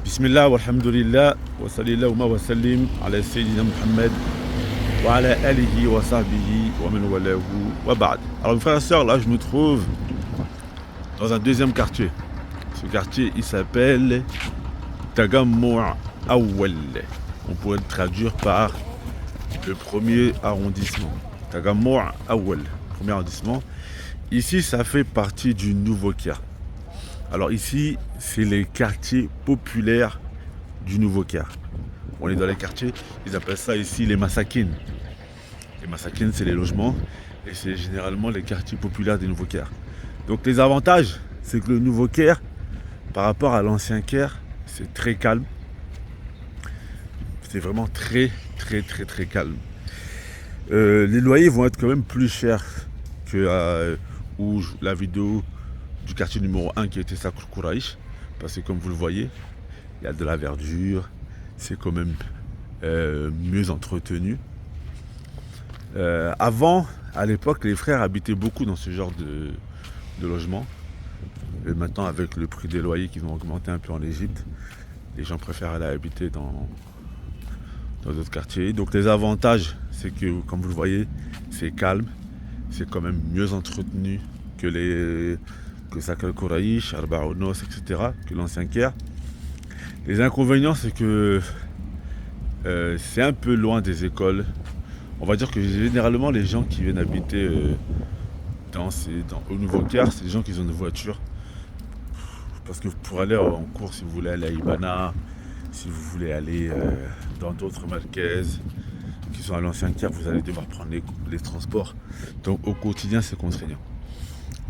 Bismillah walhamdulillah wa sallallahu wa sallim ala Sayyidina Muhammad wa ala alihi wa sahbihi wa man walahu wa ba'd. Alors mes frères et sœurs, là je me trouve dans un deuxième quartier. Ce quartier il s'appelle Tagammu' Awwal. On pourrait le traduire par le premier arrondissement. Tagammu' Awwal, premier arrondissement. Ici ça fait partie du Nouveau Caire. Alors ici, c'est les quartiers populaires du Nouveau Caire. On est dans les quartiers, ils appellent ça ici les masakines. Les masakines, c'est les logements et c'est généralement les quartiers populaires du Nouveau Caire. Donc les avantages, c'est que le Nouveau Caire, par rapport à l'ancien Caire, c'est très calme. C'est vraiment très calme. Les loyers vont être quand même plus chers que où la vidéo du quartier numéro 1 qui était Sakr Kouraïch, parce que comme vous le voyez, il y a de la verdure, c'est quand même mieux entretenu. Avant, à l'époque, les frères habitaient beaucoup dans ce genre de logement. Et maintenant, avec le prix des loyers qui ont augmenté un peu en Égypte, les gens préfèrent aller habiter dans d'autres quartiers. Donc les avantages, c'est que, comme vous le voyez, c'est calme, c'est quand même mieux entretenu que Sakr Kouraïch, Arbaounos, etc., que l'ancien Caire. Les inconvénients, c'est que c'est un peu loin des écoles. On va dire que généralement, les gens qui viennent habiter au Nouveau Caire, c'est les gens qui ont une voiture. Parce que pour aller en cours, si vous voulez aller à Ibana, si vous voulez aller dans d'autres markaz qui sont à l'ancien Caire, vous allez devoir prendre les transports. Donc au quotidien, c'est contraignant.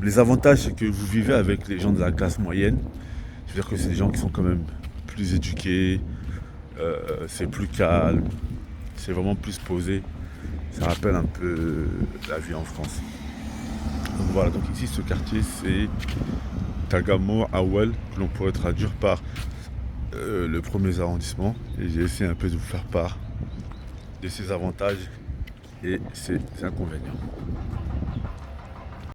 Les avantages, c'est que vous vivez avec les gens de la classe moyenne. C'est-à-dire que c'est des gens qui sont quand même plus éduqués, c'est plus calme, c'est vraiment plus posé. Ça rappelle un peu la vie en France. Donc voilà, donc ici ce quartier c'est Tagammu' Awwal, que l'on pourrait traduire par le premier arrondissement. Et j'ai essayé un peu de vous faire part de ses avantages et ses inconvénients.